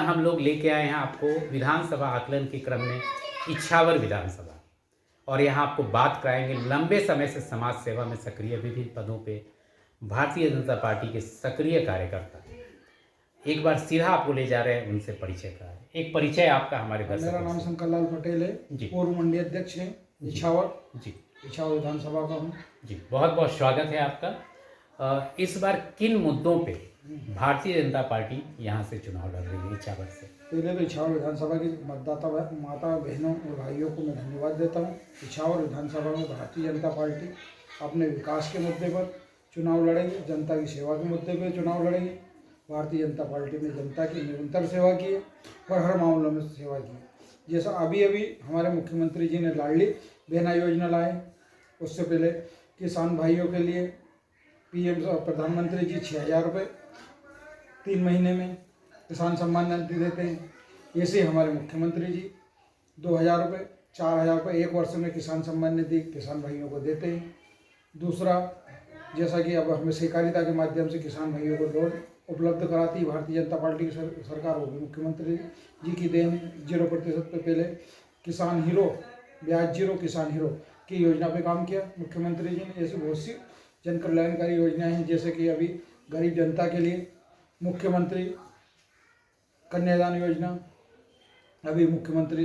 हम लोग लेके आए हैं आपको विधानसभा आकलन के क्रम में इछावर विधानसभा, और यहाँ आपको बात कराएंगे लंबे समय से समाज सेवा में सक्रिय विभिन्न पदों पे भारतीय जनता पार्टी के सक्रिय कार्यकर्ता। एक बार सीधा आपको ले जा रहे हैं उनसे परिचय का। एक परिचय आपका हमारे दर्शकों मेरा नाम से। शंकर लाल पटेल है जी। पूर्व मंडी अध्यक्ष है इछावर जी इछावर विधानसभा का हूँ। जी, बहुत बहुत स्वागत है आपका। इस बार किन मुद्दों पे भारतीय जनता पार्टी यहाँ से चुनाव लड़ रही है इछावर से? पहले तो इछावर विधानसभा की मतदाता माता बहनों और भाइयों को मैं धन्यवाद देता हूँ। इछावर विधानसभा में भारतीय जनता पार्टी अपने विकास के मुद्दे पर चुनाव लड़ेगी, जनता की सेवा के मुद्दे पर चुनाव लड़ेगी। भारतीय जनता पार्टी ने जनता की निरंतर सेवा की है और हर मामलों में सेवा की है। जैसा अभी अभी हमारे मुख्यमंत्री जी ने लाडली बहना योजना लाए, उससे पहले किसान भाइयों के लिए पीएम प्रधानमंत्री जी 6,000 रुपये 3 महीने में किसान सम्मान निधि देते हैं। ऐसे हमारे मुख्यमंत्री जी 2,000 रुपये 4,000 रुपये 1 वर्ष में किसान सम्मान निधि किसान भाइयों को देते हैं। दूसरा, जैसा कि अब हमें सहकारिता के माध्यम से किसान भाइयों को लोन उपलब्ध कराती है भारतीय जनता पार्टी की सरकार, वो भी मुख्यमंत्री जी की देन 0% पे पहले किसान हीरो ब्याज 0 किसान हीरो की योजना पे काम किया मुख्यमंत्री जी ने। ऐसी बहुत सी जन कल्याणकारी योजनाएं हैं, जैसे कि अभी गरीब जनता के लिए मुख्यमंत्री कन्यादान योजना, अभी मुख्यमंत्री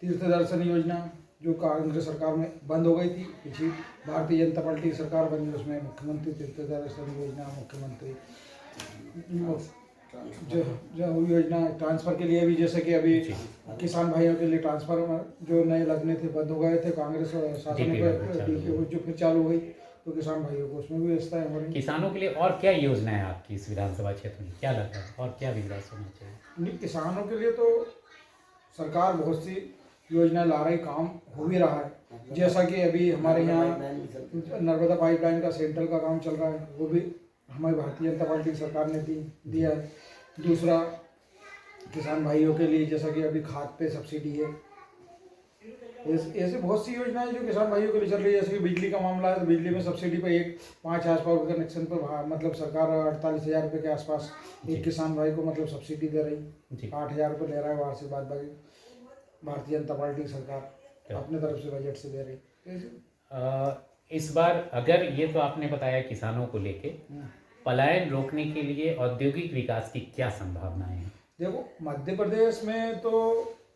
तीर्थ दर्शन योजना जो कांग्रेस सरकार में बंद हो गई थी, पिछली भारतीय जनता पार्टी की सरकार बनी उसमें मुख्यमंत्री तीर्थ दर्शन योजना, मुख्यमंत्री जो योजना ट्रांसफ़र के लिए भी, जैसे कि अभी किसान भाइयों के लिए ट्रांसफ़र जो नए लगने थे बंद हो गए थे कांग्रेस शासन में, जो फिर चालू हुई तो किसान भाइयों को उसमें भी व्यवस्था है हमारी। किसानों के लिए और क्या योजना है आपकी इस विधानसभा क्षेत्र में, क्या लगता है और क्या विकास होना चाहिए? नहीं, किसानों के लिए तो सरकार बहुत सी योजना ला रही, काम हो भी रहा है। जैसा कि अभी हमारे यहाँ नर्मदा पाइपलाइन का सेंट्रल का काम चल रहा है, वो भी हमारी भारतीय जनता पार्टी की सरकार ने दिया है। दूसरा, किसान भाइयों के लिए जैसा कि अभी खाद पे सब्सिडी है, ऐसे बहुत सी योजनाएं जो किसान भाइयों के लिए चल रही है। जैसे कि बिजली का मामला है तो बिजली में सब्सिडी पे 5 आसपास कनेक्शन पर मतलब सरकार 48,000 रुपये के आसपास एक किसान भाई को मतलब सब्सिडी दे रही, 8,000 रुपये ले रहा है वहाँ से, बाद बाकी भारतीय जनता पार्टी की सरकार अपने तरफ से बजट से दे रही। इस बार अगर ये तो आपने बताया किसानों को लेके, पलायन रोकने के लिए औद्योगिक विकास की क्या संभावनाएं हैं? देखो, मध्य प्रदेश में तो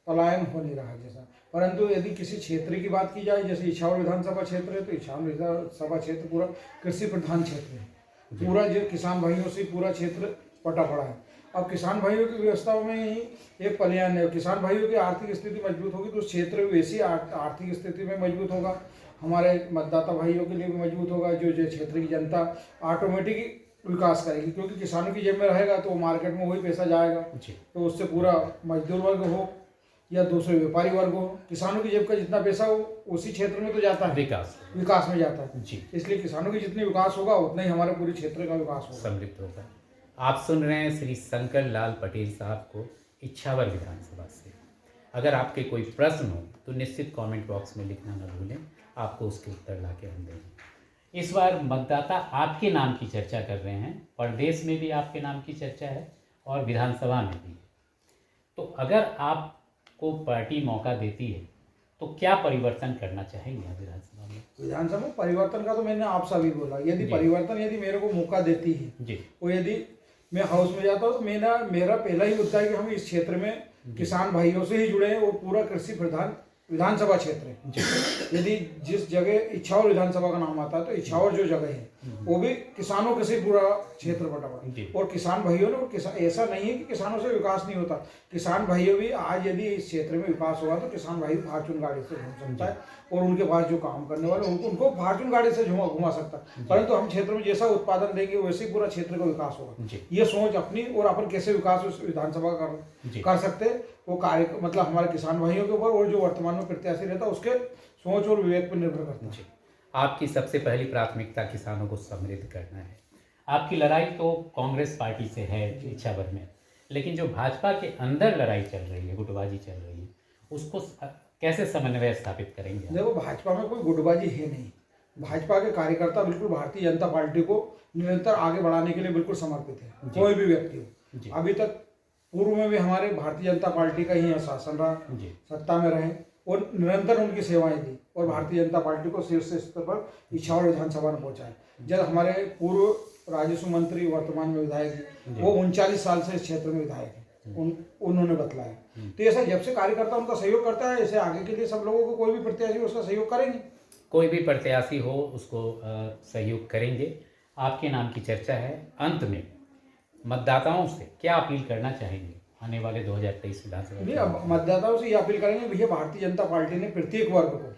पलायन हो नहीं रहा जैसा, परंतु यदि किसी क्षेत्र की बात की जाए, जैसे इछावर विधानसभा क्षेत्र है तो इछावर विधानसभा क्षेत्र पूरा कृषि प्रधान क्षेत्र है। पूरा जो किसान भाइयों से पूरा क्षेत्र पटा पड़ा है। अब किसान भाइयों की व्यवस्था में ही एक पलायन है। किसान भाइयों की आर्थिक स्थिति मजबूत होगी तो क्षेत्र भी वैसी आर्थिक स्थिति में मजबूत होगा, हमारे मतदाता भाइयों के लिए भी मजबूत होगा। जो क्षेत्र की जनता ऑटोमेटिक विकास करेगी, क्योंकि किसानों की जेब में रहेगा तो मार्केट में वही पैसा जाएगा, तो उससे पूरा मजदूर वर्ग हो या दूसरे व्यापारी वर्ग हो, किसानों की जेब का जितना पैसा हो उसी क्षेत्र में तो जाता है, विकास में जाता है जी। इसलिए किसानों की जितनी विकास होगा उतना ही हमारे पूरे क्षेत्र का विकास होगा, समृद्ध होगा। आप सुन रहे हैं श्री शंकर लाल पटेल साहब को इछावर विधानसभा से। अगर आपके कोई प्रश्न हो तो निश्चित कमेंट बॉक्स में लिखना न भूलें, आपको उसके उत्तर ला के हम देंगे। इस बार मतदाता आपके नाम की चर्चा कर रहे हैं, प्रदेश में भी आपके नाम की चर्चा है और विधानसभा में भी। तो अगर आपको पार्टी मौका देती है तो क्या परिवर्तन करना चाहेंगे आप विधानसभा में? विधानसभा में परिवर्तन का तो मैंने आपसे अभी बोला, यदि परिवर्तन यदि मेरे को मौका देती है जी, और यदि मैं हाउस में जाता हूँ तो मेरा पहला ही मुद्दा है कि हम इस क्षेत्र में किसान भाइयों से ही जुड़े हैं और पूरा कृषि प्रधान विधानसभा क्षेत्र है। यदि जिस जगह इछावर विधानसभा का नाम आता है तो इछावर जो जगह है वो भी किसानों के से पूरा क्षेत्र बटा हुआ, और किसान भाइयों ने ऐसा नहीं है कि किसानों से विकास नहीं होता। किसान भाइयों भी आज यदि इस क्षेत्र में विकास होगा तो किसान भाई फॉर्चून गाड़ी से घूम सकता है और उनके पास जो काम करने वाले उनको फॉर्चून गाड़ी से घुमा सकता है। परंतु हम क्षेत्र में जैसा उत्पादन देंगे वैसे ही पूरा क्षेत्र का विकास होगा। ये सोच अपनी और अपन कैसे विकास उस विधानसभा कर सकते वो कार्य मतलब हमारे किसान भाइयों के ऊपर और जो वर्तमान में प्रत्याशी रहता है उसके सोच और विवेक पर निर्भर करता है। आपकी सबसे पहली प्राथमिकता किसानों को समृद्ध करना है। आपकी लड़ाई तो कांग्रेस पार्टी से है इछावर में, लेकिन जो भाजपा के अंदर लड़ाई चल रही है, गुटबाजी चल रही है, उसको कैसे समन्वय स्थापित करेंगे? देखो, भाजपा में कोई गुटबाजी है नहीं। भाजपा के कार्यकर्ता बिल्कुल भारतीय जनता पार्टी को निरंतर आगे बढ़ाने के लिए बिल्कुल समर्पित है, कोई भी व्यक्ति हो। अभी तक पूर्व में भी हमारे भारतीय जनता पार्टी का ही शासन रहा, जी सत्ता में रहे और निरंतर उनकी सेवाएं दी और भारतीय जनता पार्टी को शीर्ष स्तर पर इच्छावर विधानसभा में पहुंचाया। जब हमारे पूर्व राजस्व मंत्री वर्तमान में विधायक हैं, वो 39 साल से इस क्षेत्र में विधायक हैं, उन्होंने बतलाया। तो ऐसा जब से कार्यकर्ता उनका सहयोग करता है, ऐसे आगे के लिए सब लोगों को कोई भी प्रत्याशी उसका सहयोग करेंगे। कोई भी प्रत्याशी हो उसको सहयोग करेंगे। आपके नाम की चर्चा है। अंत में मतदाताओं से क्या अपील करना चाहेंगे आने वाले 2023 विधानसभा नहीं, अब मतदाताओं से ये अपील करेंगे, भैया भारतीय जनता पार्टी ने प्रत्येक वर्ग को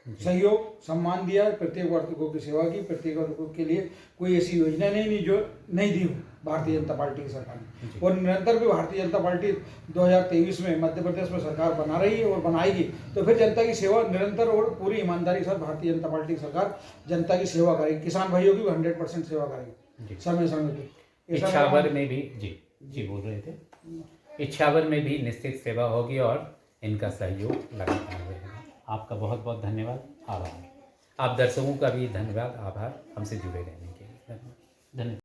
सहयोग सम्मान दिया है, प्रत्येक वर्गों की सेवा की, प्रत्येक वर्गों के लिए कोई ऐसी योजना नहीं जो नहीं दी हो भारतीय जनता पार्टी की सरकार ने। और निरंतर भी भारतीय जनता पार्टी 2023 में मध्य प्रदेश में सरकार बना रही है और बनाएगी। तो फिर जनता की सेवा निरंतर और पूरी ईमानदारी के साथ भारतीय जनता पार्टी की सरकार जनता की सेवा करेगी, किसान भाइयों की भी 100% सेवा करेगी समय समय पर। इच्छावर में भी जी बोल रहे थे, इच्छावर में भी निश्चित सेवा होगी और इनका सहयोग लगातार रहेगा। आपका बहुत बहुत धन्यवाद, आभार। आप दर्शकों का भी धन्यवाद, आभार हमसे जुड़े रहने के लिए। धन्यवाद।